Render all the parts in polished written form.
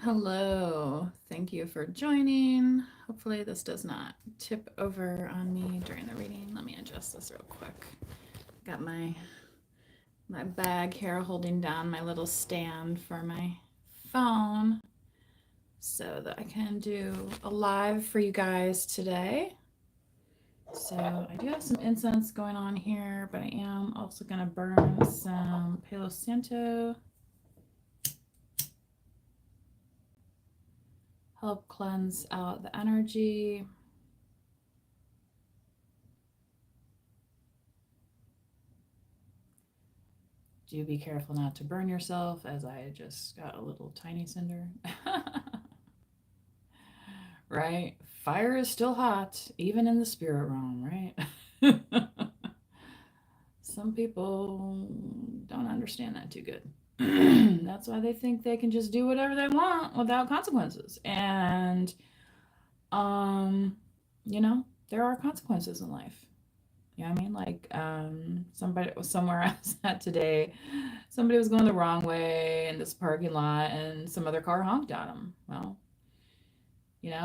Hello, thank you for joining. Hopefully, this does not tip over on me during the reading. Let me adjust this real quick. Got my bag here holding down my little stand for my phone so that I can do a live for you guys today. So, I do have some incense going on here, but I am also going to burn some Palo Santo, help cleanse out the energy. Do be careful not to burn yourself, as I just got a little tiny cinder. Right? Fire is still hot, even in the spirit realm, right? Some people don't understand that too good. That's why they think they can just do whatever they want without consequences. And, um, you know, there are consequences in life. You know what I mean? Like, somebody was somewhere I was at today. Somebody was going the wrong way in this parking lot, and some other car honked at them. Well,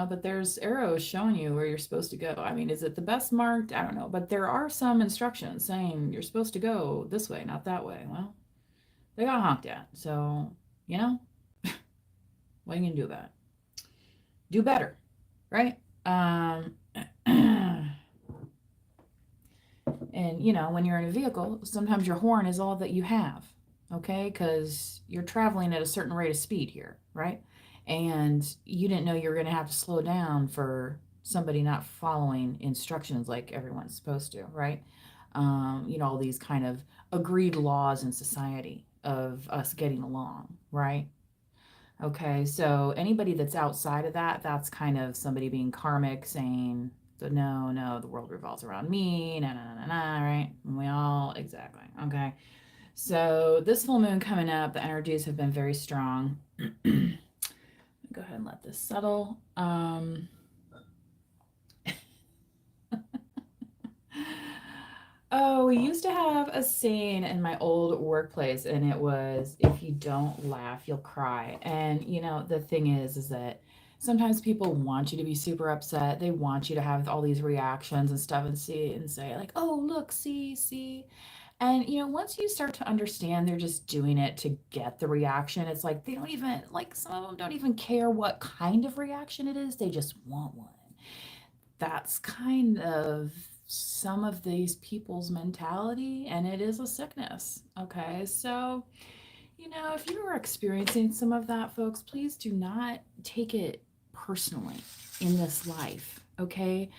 but there's arrows showing you where you're supposed to go. I mean, is it the best marked? I don't know, but there are some instructions saying you're supposed to go this way, not that way. Well, they got honked at, so you know what are you gonna do about it? Do better, right? And when you're in a vehicle, sometimes your horn is all that you have, okay? Because you're traveling at a certain rate of speed here, right? And you didn't know you were going to have to slow down for somebody not following instructions like everyone's supposed to, right? All these kind of agreed laws in society of us getting along, right? Okay, so anybody that's outside of that, that's kind of somebody being karmic, saying, no, no, the world revolves around me, na na na na, right? And we all, exactly. Okay, so this full moon coming up, the energies have been very strong. Go ahead and let this settle. Oh, we used to have a saying in my old workplace, and it was, if you don't laugh, you'll cry. And the thing is that sometimes people want you to be super upset. They want you to have all these reactions and stuff and say, like, oh, look, see. And once you start to understand they're just doing it to get the reaction, it's like they don't even, like, some of them don't even care what kind of reaction it is. They just want one. That's kind of some of these people's mentality, and it is a sickness. Okay, so if you are experiencing some of that, folks, please do not take it personally in this life. Okay,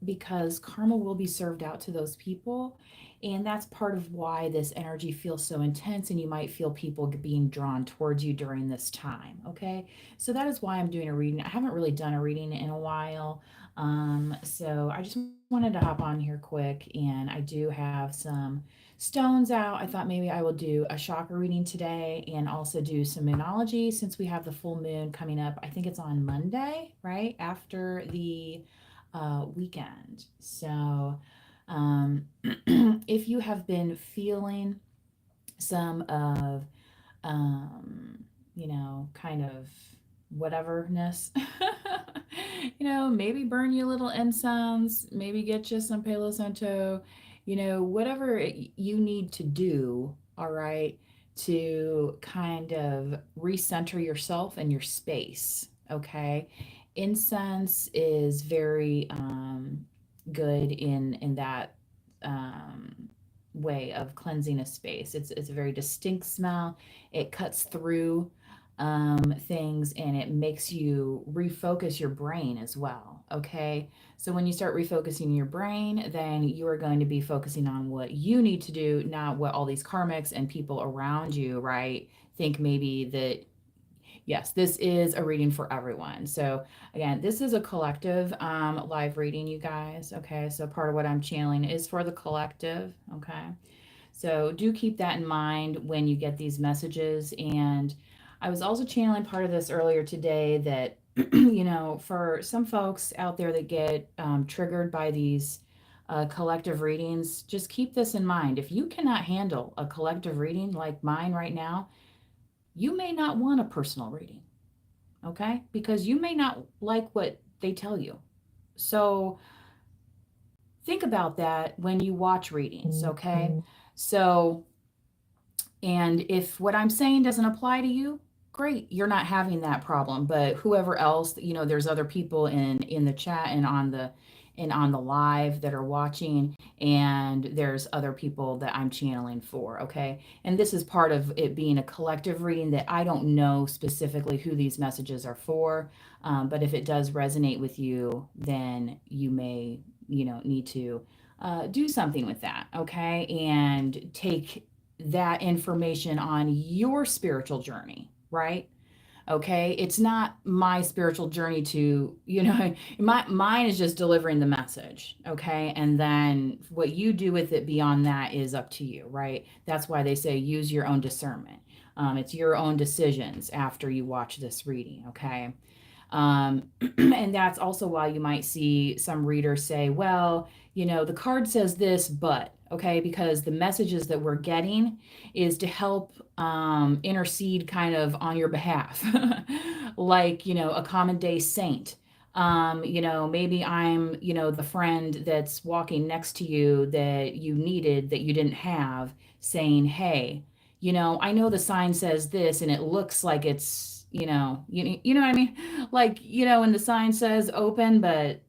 because karma will be served out to those people, and that's part of why this energy feels so intense, and you might feel people being drawn towards you during this time. Okay, so that is why I'm doing a reading. I haven't really done a reading in a while, so I just wanted to hop on here quick, and I do have some stones out. I thought maybe I will do a chakra reading today and also do some moonology, since we have the full moon coming up. I think it's on Monday, right after the weekend. So, if you have been feeling some of, kind of whateverness, maybe burn you a little incense, maybe get you some Palo Santo, whatever you need to do, all right, to kind of recenter yourself and your space, okay? Incense is very good in that way of cleansing a space. It's a very distinct smell. It cuts through things, and it makes you refocus your brain as well. Okay, so when you start refocusing your brain, then you are going to be focusing on what you need to do, not what all these karmics and people around you, right, think maybe that. Yes, this is a reading for everyone. So again, this is a collective live reading, you guys. Okay, so part of what I'm channeling is for the collective. Okay, so do keep that in mind when you get these messages. And I was also channeling part of this earlier today that, for some folks out there that get triggered by these collective readings, just keep this in mind. If you cannot handle a collective reading like mine right now, you may not want a personal reading, okay? Because you may not like what they tell you. So think about that when you watch readings, okay? So, and if what I'm saying doesn't apply to you, great, you're not having that problem. But whoever else, there's other people in the chat and on the live that are watching, and there's other people that I'm channeling for, okay? And this is part of it being a collective reading that I don't know specifically who these messages are for. But if it does resonate with you, then you may, need to do something with that, okay? And take that information on your spiritual journey, right? Okay, it's not my spiritual journey to, mine is just delivering the message, okay? And then what you do with it beyond that is up to you, right? That's why they say use your own discernment. It's your own decisions after you watch this reading, okay? And that's also why you might see some readers say, well, the card says this, but, okay, because the messages that we're getting is to help intercede kind of on your behalf, like, a common day saint. Maybe I'm, the friend that's walking next to you that you needed that you didn't have, saying, hey, I know the sign says this and it looks like it's, you know what I mean? Like, when the sign says open, but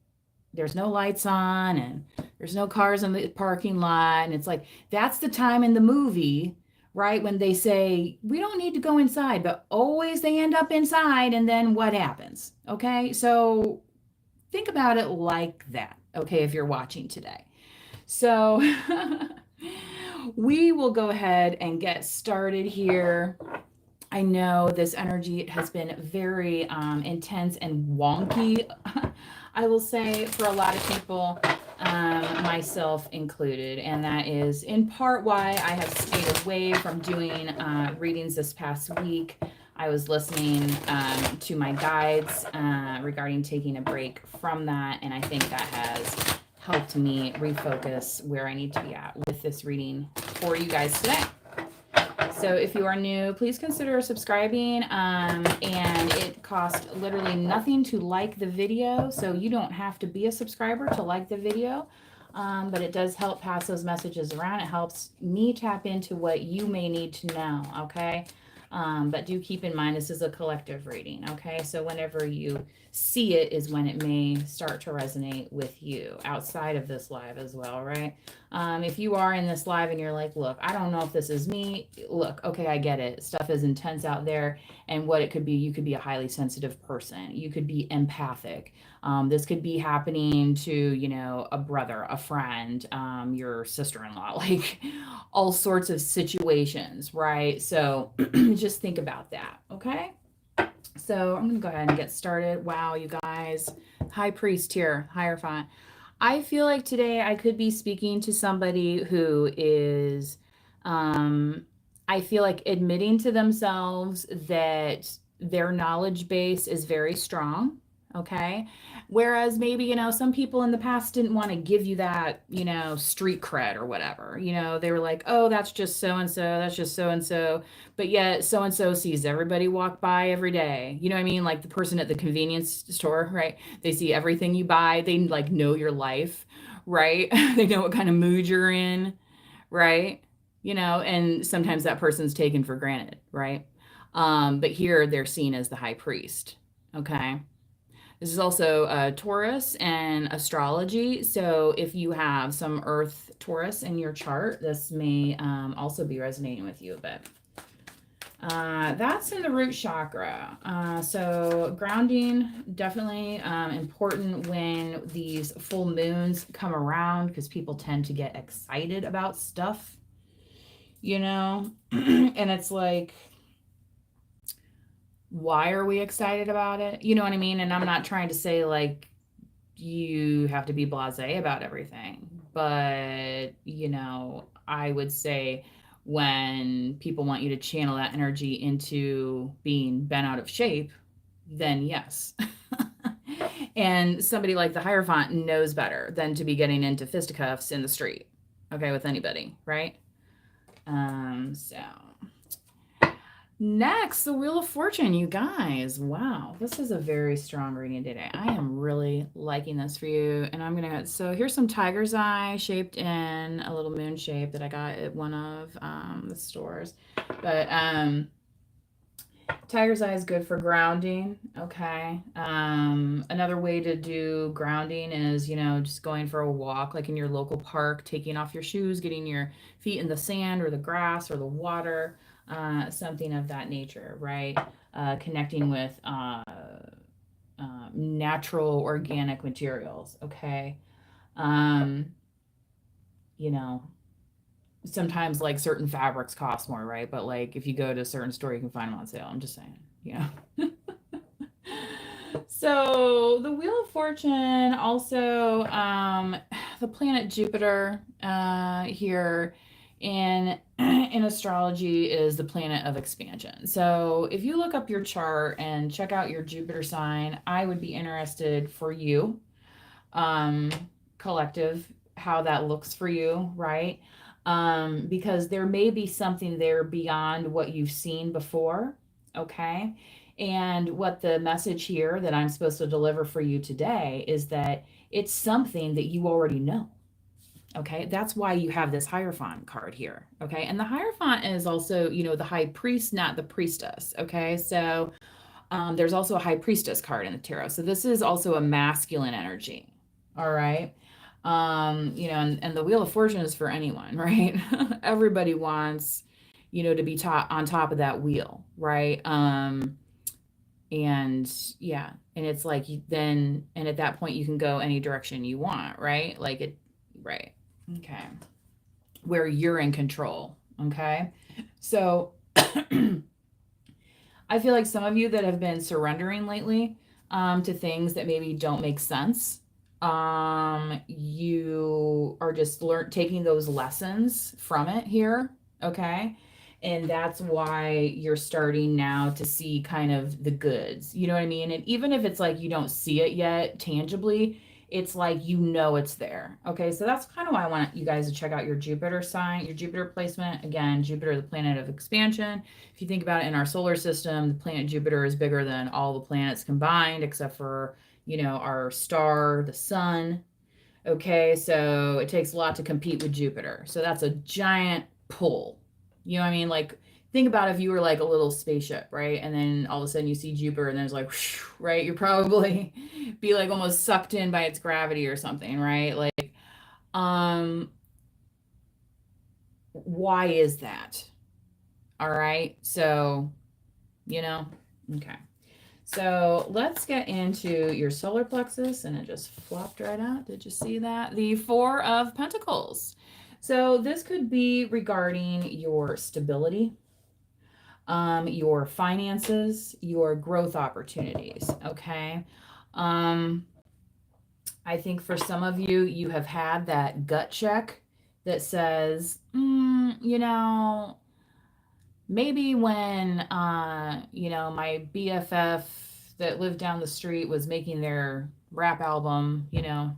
there's no lights on and there's no cars in the parking lot. And it's like, that's the time in the movie, right? When they say, we don't need to go inside, but always they end up inside. And then what happens? Okay. So think about it like that. Okay. If you're watching today. So we will go ahead and get started here. I know this energy has been very intense and wonky, I will say, for a lot of people, myself included. And that is in part why I have stayed away from doing readings this past week. I was listening to my guides regarding taking a break from that. And I think that has helped me refocus where I need to be at with this reading for you guys today. So if you are new, please consider subscribing. And it costs literally nothing to like the video. So you don't have to be a subscriber to like the video. But it does help pass those messages around. It helps me tap into what you may need to know, okay? But do keep in mind, this is a collective reading, okay? So whenever you see it is when it may start to resonate with you outside of this live as well, right? If you are in this live and you're like, look, I don't know if this is me. Look, okay, I get it. Stuff is intense out there. And what it could be, you could be a highly sensitive person. You could be empathic. This could be happening to, a brother, a friend, your sister-in-law, like all sorts of situations, right? So just think about that, okay? So I'm going to go ahead and get started. Wow, you guys. High Priest here, Hierophant. I feel like today I could be speaking to somebody who is, I feel like admitting to themselves that their knowledge base is very strong. Okay. Whereas maybe, some people in the past didn't want to give you that, street cred or whatever. They were like, oh, that's just so and so. That's just so and so. But yet so and so sees everybody walk by every day. You know what I mean? Like the person at the convenience store, right? They see everything you buy. They like know your life, right? They know what kind of mood you're in, right? And sometimes that person's taken for granted, right? But here they're seen as the high priest. Okay. This is also Taurus and astrology. So if you have some Earth Taurus in your chart, this may also be resonating with you a bit. That's in the root chakra. So grounding, definitely important when these full moons come around because people tend to get excited about stuff, and it's like, why are we excited about it? You know what I mean? And I'm not trying to say like you have to be blasé about everything, but I would say when people want you to channel that energy into being bent out of shape, then yes. And somebody like the Hierophant knows better than to be getting into fisticuffs in the street, okay, with anybody, right? So Next, the Wheel of Fortune, you guys. Wow, this is a very strong reading today. I am really liking this for you. And I'm gonna, so here's some tiger's eye shaped in a little moon shape that I got at one of the stores. But tiger's eye is good for grounding. Okay. Another way to do grounding is, just going for a walk, like in your local park, taking off your shoes, getting your feet in the sand or the grass or the water, something of that nature, right? Connecting with natural organic materials. Okay. Um, you know, sometimes like certain fabrics cost more, right? But like if you go to a certain store, you can find them on sale. I'm just saying, So the Wheel of Fortune also, the planet Jupiter here in in astrology is the planet of expansion. So if you look up your chart and check out your Jupiter sign, I would be interested for you, um, collective, how that looks for you, right? Because there may be something there beyond what you've seen before, okay? And what the message here that I'm supposed to deliver for you today is that it's something that you already know. Okay, that's why you have this Hierophant card here. Okay, and the Hierophant is also, the high priest, not the priestess. Okay, so there's also a high priestess card in the tarot. So this is also a masculine energy. All right. And the Wheel of Fortune is for anyone, right? Everybody wants, to be on top of that wheel, right? And yeah, and it's like and at that point you can go any direction you want, right? Like it, right. Okay. Where you're in control. Okay. So I feel like some of you that have been surrendering lately, to things that maybe don't make sense, you are just taking those lessons from it here, okay? And that's why you're starting now to see kind of the goods. You know what I mean? And even if it's like you don't see it yet tangibly, it's like it's there. Okay, so that's kind of why I want you guys to check out your Jupiter sign, your Jupiter placement. Again, Jupiter, the planet of expansion. If you think about it in our solar system, the planet Jupiter is bigger than all the planets combined, except for, our star, the sun. Okay, so it takes a lot to compete with Jupiter. So that's a giant pull. You know what I mean? Like, think about if you were like a little spaceship, right? And then all of a sudden you see Jupiter and there's like, whoosh, right? You're probably be like almost sucked in by its gravity or something, right? Like, um, why is that? All right. So, you know, okay. So let's get into your solar plexus, and it just flopped right out. Did you see that? The Four of Pentacles. So this could be regarding your stability, your finances, your growth opportunities. Okay. Um, I think for some of you, you have had that gut check that says, maybe when my BFF that lived down the street was making their rap album,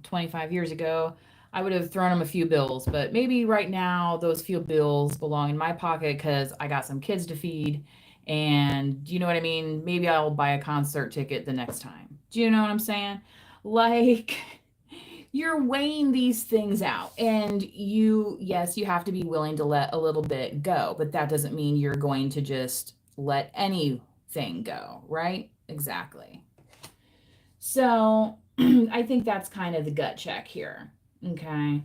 25 years ago, I would have thrown them a few bills. But maybe right now those few bills belong in my pocket because I got some kids to feed. And do you know what I mean? Maybe I'll buy a concert ticket the next time. Do you know what I'm saying? Like, you're weighing these things out, and yes, you have to be willing to let a little bit go, but that doesn't mean you're going to just let anything go, right? Exactly. So I think that's kind of the gut check here. Okay.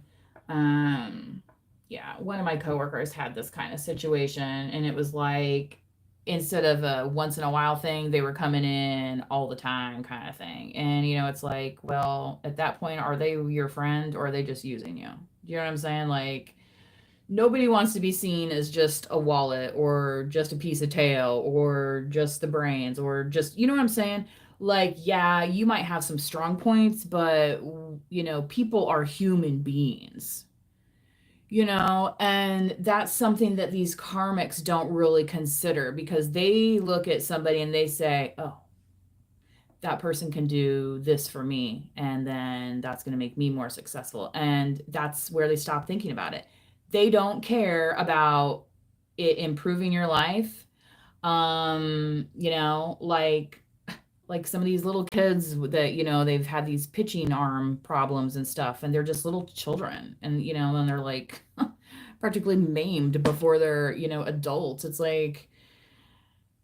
um yeah, one of my coworkers had this kind of situation, and it was like, instead of a once in a while thing, they were coming in all the time kind of thing. And it's like, well, at that point, are they your friend or are they just using you? Do you know what I'm saying? Like, nobody wants to be seen as just a wallet or just a piece of tail or just the brains or just, you know what I'm saying? Like, yeah, you might have some strong points, but people are human beings, and that's something that these karmics don't really consider, because they look at somebody and they say, oh, that person can do this for me, and then that's going to make me more successful. And that's where they stop thinking about it. They don't care about it improving your life, You know, like some of these little kids that, you know, they've had these pitching arm problems and stuff, and they're just little children, and you know, and they're like practically maimed before they're, you know, adults. It's like,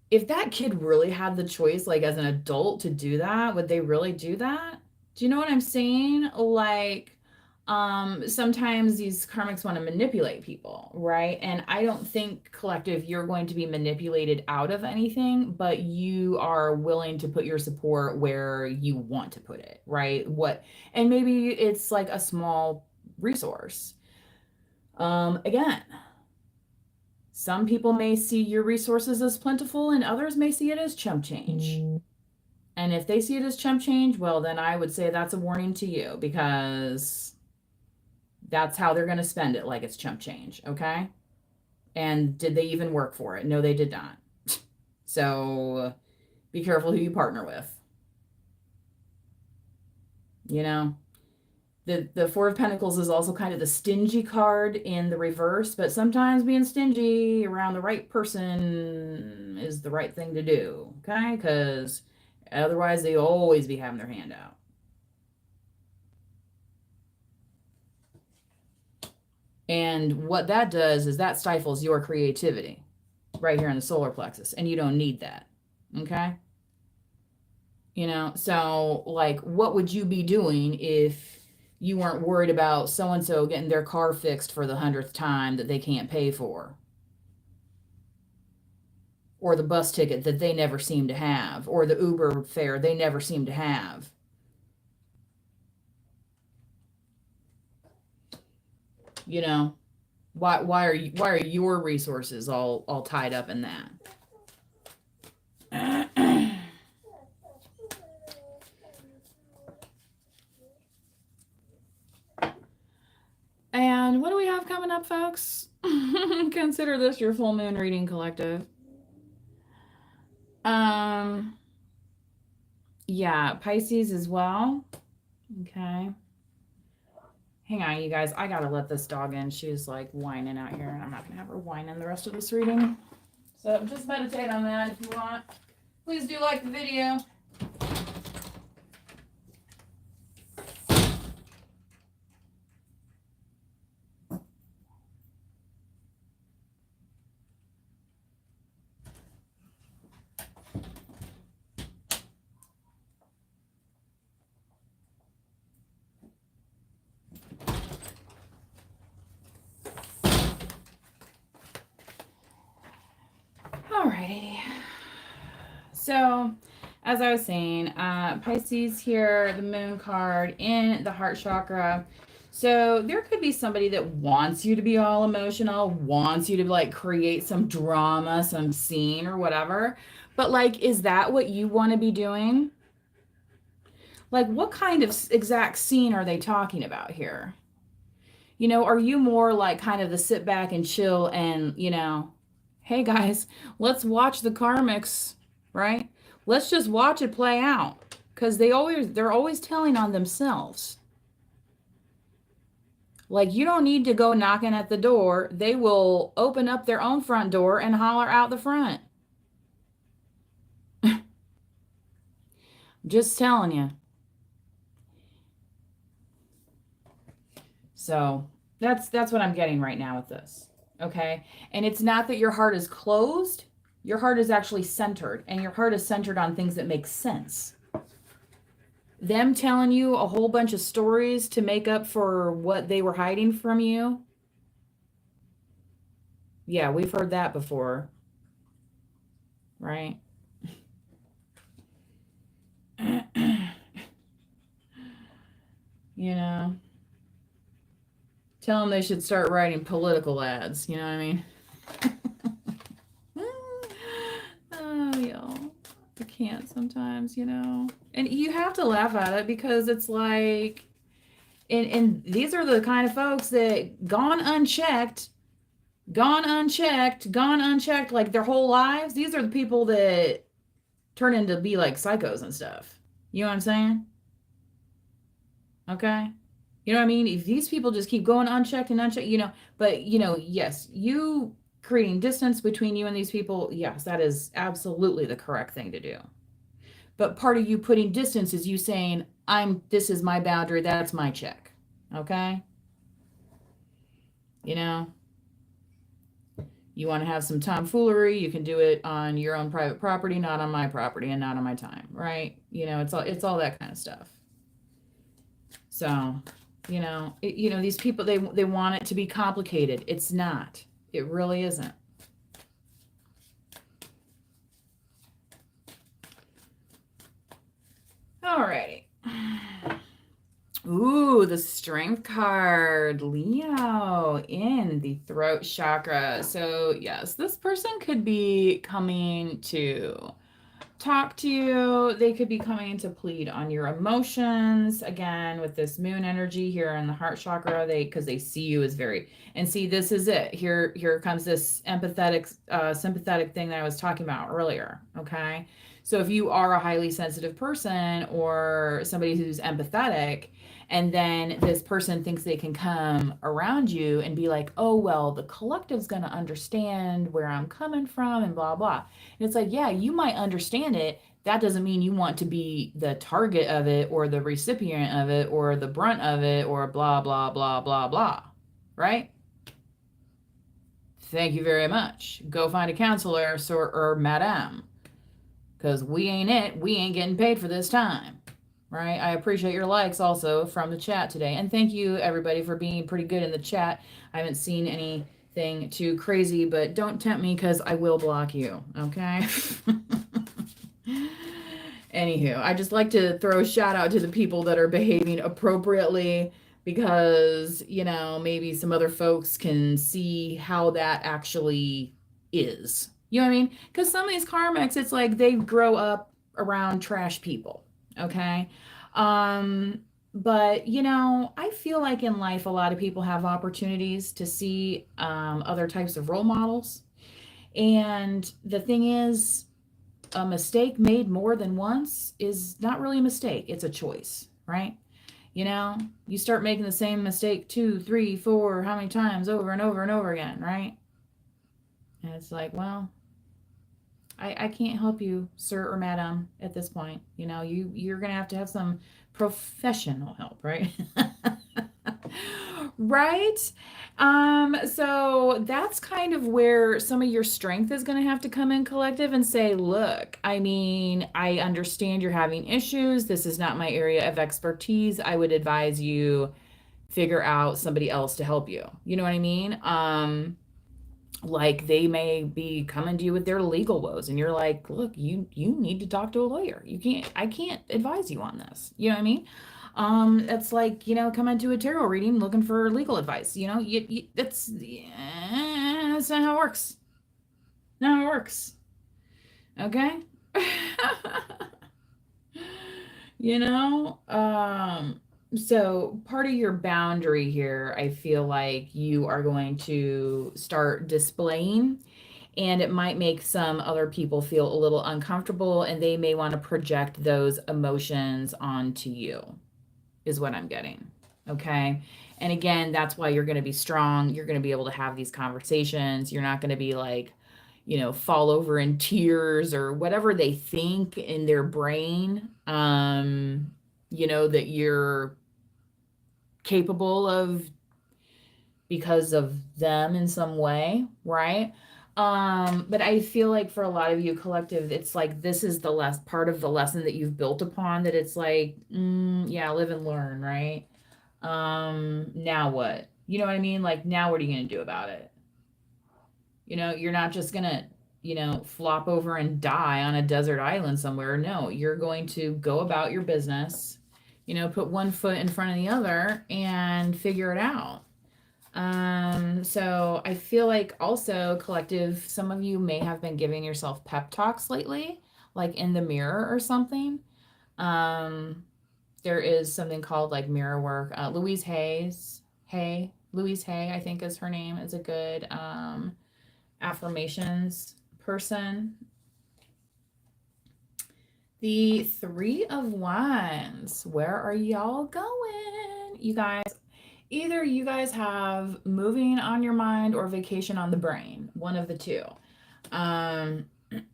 if that kid really had the choice, like as an adult, to do that, would they really do that? Do you know what I'm saying? Like, sometimes these karmics want to manipulate people, right? And I don't think, collective, you're going to be manipulated out of anything, but you are willing to put your support where you want to put it, right? And maybe it's like a small resource. Again, some people may see your resources as plentiful and others may see it as chump change. And if they see it as chump change, well, then I would say that's a warning to you, because that's how they're going to spend it, like it's chump change, okay? And did they even work for it? No, they did not. So be careful who you partner with. You know, the Four of Pentacles is also kind of the stingy card in the reverse, but sometimes being stingy around the right person is the right thing to do, okay? Because otherwise they always be having their hand out. And what that does is that stifles your creativity right here in the solar plexus, and you don't need that, okay? You know, so like, what would you be doing if you weren't worried about so-and-so getting their car fixed for the 100th time that they can't pay for? Or the bus ticket that they never seem to have, or the Uber fare they never seem to have. You know, why are your resources all tied up in that? And what do we have coming up, folks? Consider this your full moon reading, collective. Yeah, Pisces as well. Okay. Hang on, you guys. I gotta let this dog in. She's like whining out here, and I'm not gonna have her whining the rest of this reading. So just meditate on that if you want. Please do like the video. Alrighty. So, as I was saying, Pisces here, the moon card in the heart chakra. So there could be somebody that wants you to be all emotional, wants you to like create some drama, some scene or whatever. But like, is that what you want to be doing? Like, what kind of exact scene are they talking about here? You know, are you more like kind of the sit back and chill and, you know, hey guys, let's watch the karmics, right? Let's just watch it play out, because they're always telling on themselves. Like, you don't need to go knocking at the door. They will open up their own front door and holler out the front. Just telling you. So that's what I'm getting right now with this. Okay. And it's not that your heart is closed. Your heart is actually centered, and your heart is centered on things that make sense. Them telling you a whole bunch of stories to make up for what they were hiding from you. Yeah, we've heard that before. Right? You know, tell them they should start writing political ads. You know what I mean? Oh, y'all. I can't sometimes, you know. And you have to laugh at it, because it's like, and these are the kind of folks that gone unchecked, like their whole lives. These are the people that turn into be like psychos and stuff. You know what I'm saying? Okay. You know what I mean? If these people just keep going unchecked and unchecked, you know, but you know, yes, you creating distance between you and these people, yes, that is absolutely the correct thing to do. But part of you putting distance is you saying, this is my boundary, that's my check. Okay? You know, you want to have some tomfoolery, you can do it on your own private property, not on my property and not on my time, right? It's all that kind of stuff. So, these people, they want it to be complicated. It's not. It really isn't. Alrighty. Ooh, the strength card, Leo, in the throat chakra. So, yes, this person could be coming to talk to you. They could be coming to plead on your emotions. Again, with this moon energy here in the heart chakra, because they see you as and see, this is it. Here comes this empathetic, sympathetic thing that I was talking about earlier. Okay. So if you are a highly sensitive person or somebody who's empathetic, and then this person thinks they can come around you and be like, oh, well, the collective's going to understand where I'm coming from and blah, blah. And it's like, yeah, you might understand it. That doesn't mean you want to be the target of it or the recipient of it or the brunt of it or blah, blah, blah, blah, blah. Right? Thank you very much. Go find a counselor or madame. Because we ain't it. We ain't getting paid for this time. Right? I appreciate your likes also from the chat today. And thank you, everybody, for being pretty good in the chat. I haven't seen anything too crazy, but don't tempt me because I will block you. Okay? Anywho, I just like to throw a shout out to the people that are behaving appropriately because, maybe some other folks can see how that actually is. You know what I mean? Because some of these karmics, it's like they grow up around trash people. Okay. But I feel like in life a lot of people have opportunities to see other types of role models. And the thing is, a mistake made more than once is not really a mistake, it's a choice, right? You start making the same mistake 2, 3, 4, how many times over and over and over again, right? And it's like, well, I can't help you, sir or madam, at this point. You're gonna have to have some professional help, right? Right? So that's kind of where some of your strength is going to have to come in, collective, and say, look, I mean, I understand you're having issues. This is not my area of expertise. I would advise you figure out somebody else to help you. You know what I mean? Like they may be coming to you with their legal woes and you're like, look, you need to talk to a lawyer. I can't advise you on this. You know what I mean? It's like, coming to a tarot reading looking for legal advice. That's not how it works. Not how it works. Okay? you know, um, so part of your boundary here, I feel like you are going to start displaying, and it might make some other people feel a little uncomfortable, and they may want to project those emotions onto you, is what I'm getting. Okay. And again, that's why you're going to be strong. You're going to be able to have these conversations. You're not going to be like, fall over in tears or whatever they think in their brain, that you're capable of because of them in some way, right? But I feel like for a lot of you, collective, it's like this is the last part of the lesson that you've built upon, that it's like, yeah, live and learn, right? Now what? You know what I mean? Like, now what are you going to do about it? You're not just going to, flop over and die on a desert island somewhere. No, you're going to go about your business, put one foot in front of the other and figure it out. So I feel like also, collective, some of you may have been giving yourself pep talks lately, like in the mirror or something. There is something called like mirror work. Louise Hay, I think is her name, is a good affirmations person. The 3 of Wands. Where are y'all going, you guys? Either you guys have moving on your mind or vacation on the brain, one of the two. Um,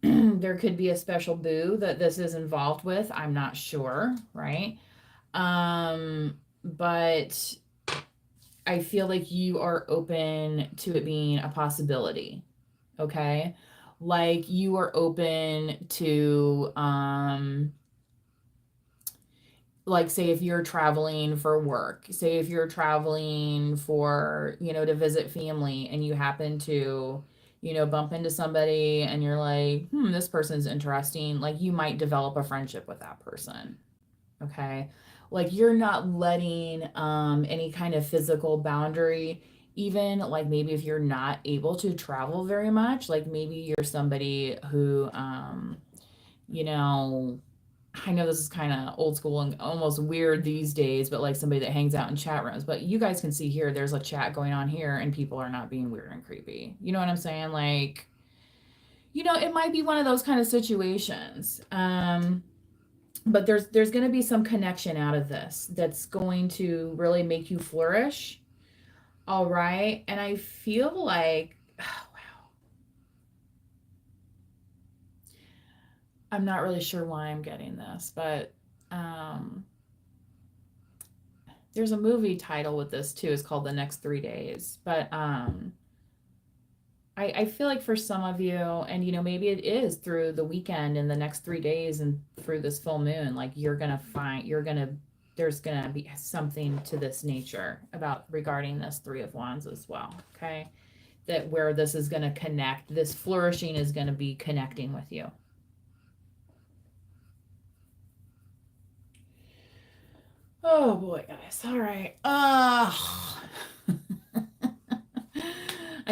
there could be a special boo that this is involved with. I'm not sure, right? But I feel like you are open to it being a possibility. Okay. Like you are open to, like say if you're traveling for work, say if you're traveling for, to visit family and you happen to, bump into somebody and you're like, this person's interesting, like you might develop a friendship with that person. Okay. Like you're not letting any kind of physical boundary, even like maybe if you're not able to travel very much, like maybe you're somebody who you know I know this is kind of old school and almost weird these days, but like somebody that hangs out in chat rooms. But you guys can see here, there's a chat going on here, and people are not being weird and creepy. You know what I'm saying? Like, it might be one of those kind of situations. But there's going to be some connection out of this that's going to really make you flourish. All right, and I feel like, oh, wow, I'm not really sure why I'm getting this, but um there's a movie title with this too. It's called The Next 3 Days. But I feel like for some of you, and maybe it is through the weekend and the next 3 days and through this full moon, like there's gonna be something to this nature about regarding this Three of Wands as well. Okay. That where this is gonna connect, this flourishing is gonna be connecting with you. Oh boy, guys. All right. I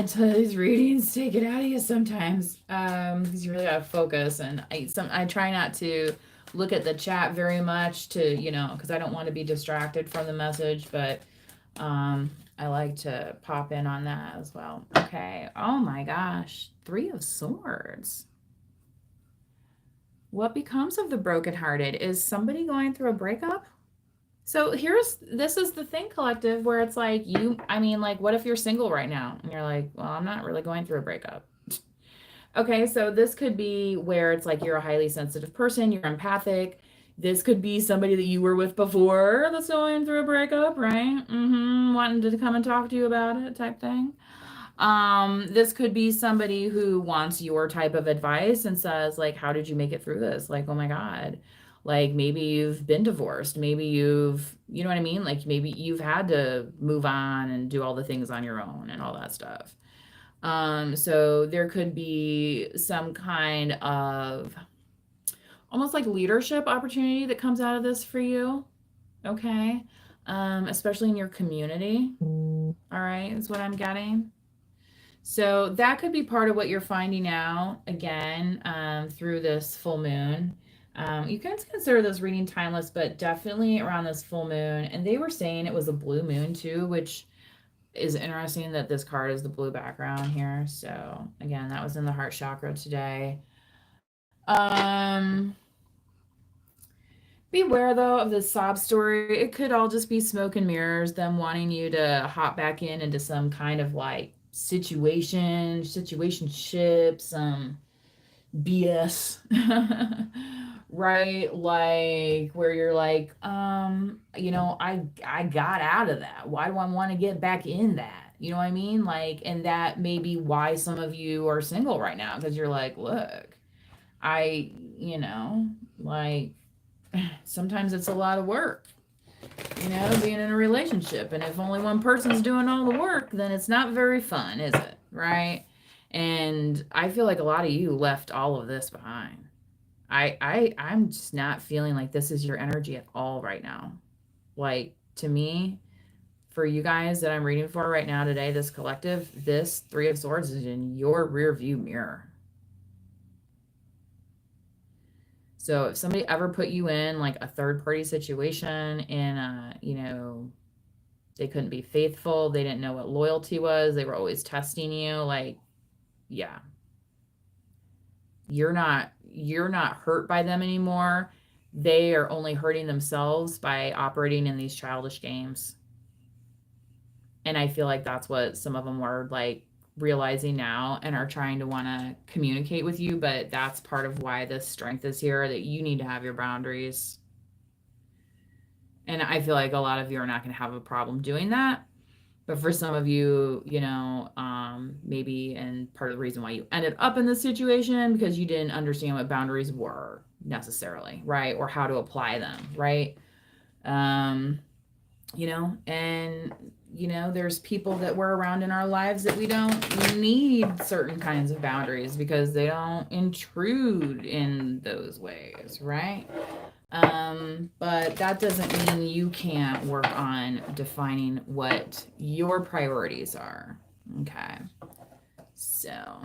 tell you, these readings take it out of you sometimes. Because you really gotta focus, and I try not to look at the chat very much to because I don't want to be distracted from the message, but I like to pop in on that as well. Okay. Oh my gosh, Three of Swords. What becomes of the brokenhearted? Is somebody going through a breakup? So this is the thing, collective, where it's like like, what if you're single right now and you're like, well, I'm not really going through a breakup. Okay, so this could be where it's like you're a highly sensitive person, you're empathic. This could be somebody that you were with before that's going through a breakup, right? Wanting to come and talk to you about it, type thing. This could be somebody who wants your type of advice and says, like, how did you make it through this? Like, oh my God. Like maybe you've been divorced. Maybe you know what I mean? Like maybe you've had to move on and do all the things on your own and all that stuff. So there could be some kind of almost like leadership opportunity that comes out of this for you. Okay. Especially in your community. All right, is what I'm getting. So that could be part of what you're finding out again through this full moon. You can consider this reading timeless, but definitely around this full moon. And they were saying it was a blue moon too, which is interesting that this card is the blue background here. So again, that was in the heart chakra today. Um, Beware though of the sob story. It could all just be smoke and mirrors, them wanting you to hop back into some kind of like situationship, some BS. Right? Like where you're like, I got out of that. Why do I want to get back in that? You know what I mean? Like, and that may be why some of you are single right now, because you're like, look, I, like sometimes it's a lot of work, being in a relationship. And if only one person's doing all the work, then it's not very fun, is it? Right? And I feel like a lot of you left all of this behind. I'm just not feeling like this is your energy at all right now. Like to me, for you guys that I'm reading for right now today, this collective, this Three of Swords is in your rear view mirror. So if somebody ever put you in like a third party situation and they couldn't be faithful, they didn't know what loyalty was, they were always testing you, like, yeah. You're not hurt by them anymore. They are only hurting themselves by operating in these childish games. And I feel like that's what some of them were like realizing now and are trying to want to communicate with you. But that's part of why this strength is here, that you need to have your boundaries. And I feel like a lot of you are not going to have a problem doing that. But for some of you, maybe, and part of the reason why you ended up in this situation because you didn't understand what boundaries were necessarily, right? Or how to apply them, right? Um, and there's people that we're around in our lives that we don't need certain kinds of boundaries because they don't intrude in those ways, right? But that doesn't mean you can't work on defining what your priorities are. Okay. So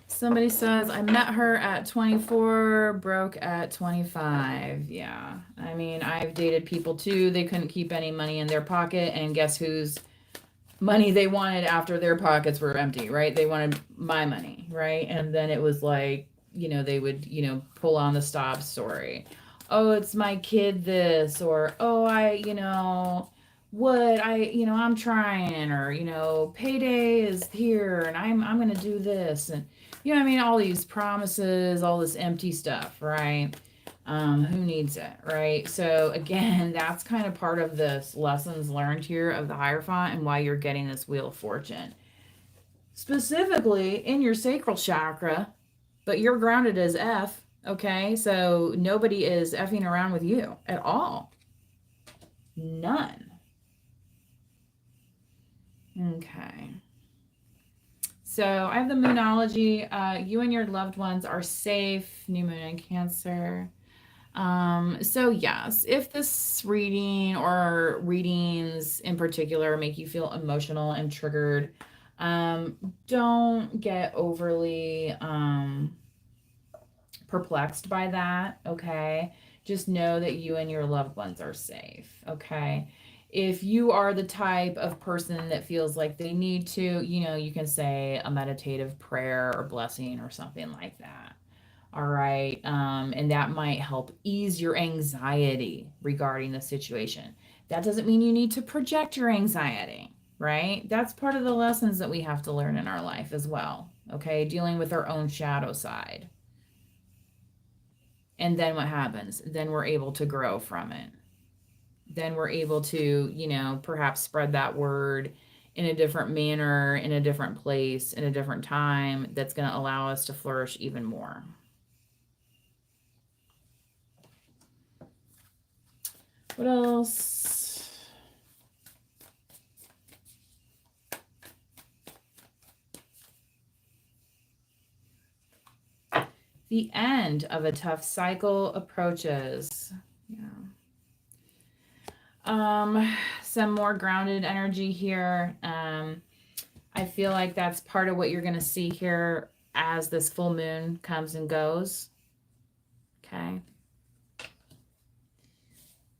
somebody says, I met her at 24, broke at 25. Yeah. I mean, I've dated people too. They couldn't keep any money in their pocket. And guess whose money they wanted after their pockets were empty, right? They wanted my money, right? And then it was like, they would, pull on the stop story. Oh, it's my kid this, or, oh, I'm trying, or, payday is here and I'm going to do this. And, all these promises, all this empty stuff, right? Who needs it, right? So again, that's kind of part of this lessons learned here of the Hierophant and why you're getting this Wheel of Fortune. Specifically in your sacral chakra, but you're grounded as F, okay? So nobody is effing around with you at all. None. Okay. So I have the Moonology. You and your loved ones are safe. New moon in Cancer. So yes, if this reading or readings in particular make you feel emotional and triggered, don't get overly perplexed by that, okay? Just know that you and your loved ones are safe, okay? If you are the type of person that feels like they need to, you can say a meditative prayer or blessing or something like that. All right. And that might help ease your anxiety regarding the situation. That doesn't mean you need to project your anxiety, right? That's part of the lessons that we have to learn in our life as well. Okay. Dealing with our own shadow side. And then what happens? Then we're able to grow from it. Then we're able to, perhaps spread that word in a different manner, in a different place, in a different time that's going to allow us to flourish even more. What else? The end of a tough cycle approaches. Yeah. Some more grounded energy here. I feel like that's part of what you're going to see here as this full moon comes and goes. Okay.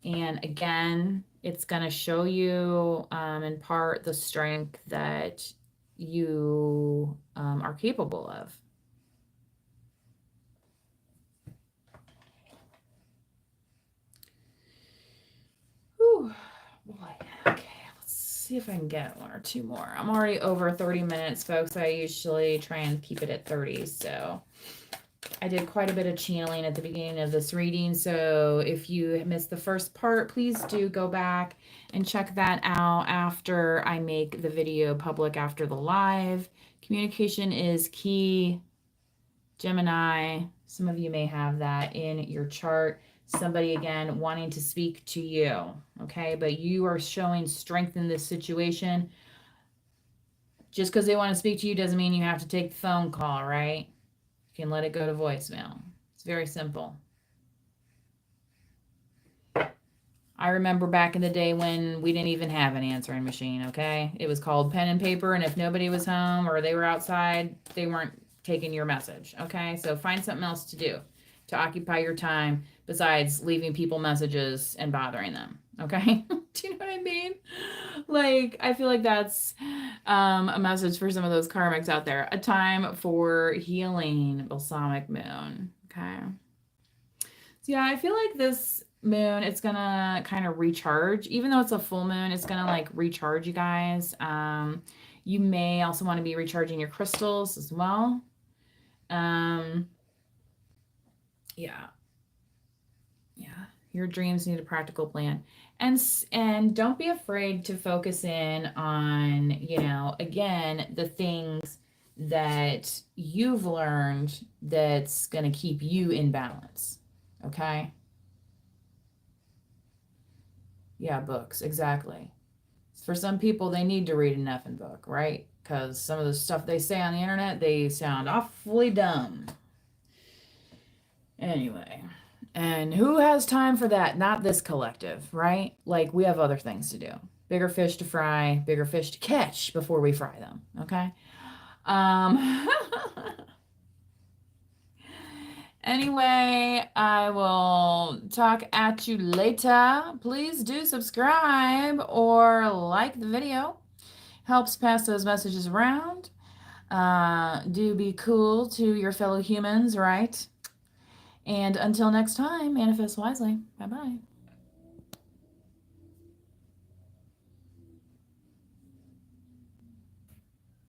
And again, it's going to show you in part the strength that you are capable of. Whew, boy. Okay, let's see if I can get one or two more. I'm already over 30 minutes, folks. I usually try and keep it at 30, so I did quite a bit of channeling at the beginning of this reading, so if you missed the first part, please do go back and check that out after I make the video public after the live. Communication is key. Gemini, some of you may have that in your chart. Somebody, again, wanting to speak to you, okay? But you are showing strength in this situation. Just because they want to speak to you doesn't mean you have to take the phone call, right? You can let it go to voicemail. It's very simple. I remember back in the day when we didn't even have an answering machine, okay? It was called pen and paper, and if nobody was home or they were outside, they weren't taking your message, okay? So find something else to do to occupy your time besides leaving people messages and bothering them, okay? Do you know what I mean? Like, I feel like that's a message for some of those karmics out there. A time for healing, balsamic moon, okay? So yeah, I feel like this moon, it's gonna kind of recharge. Even though it's a full moon, it's gonna like recharge you guys. You may also want to be recharging your crystals as well. Um, yeah, yeah. Your dreams need a practical plan, and don't be afraid to focus in on, again, the things that you've learned that's gonna keep you in balance. Okay. Yeah, books, exactly. For some people, they need to read an effing book, right? Because some of the stuff they say on the internet, they sound awfully dumb. Anyway, and who has time for that? Not this collective, right? Like, we have other things to do. Bigger fish to fry, bigger fish to catch before we fry them, okay? Um, Anyway, I will talk at you later. Please do subscribe or like the video. Helps pass those messages around. Do be cool to your fellow humans, right? And until next time, manifest wisely. Bye bye.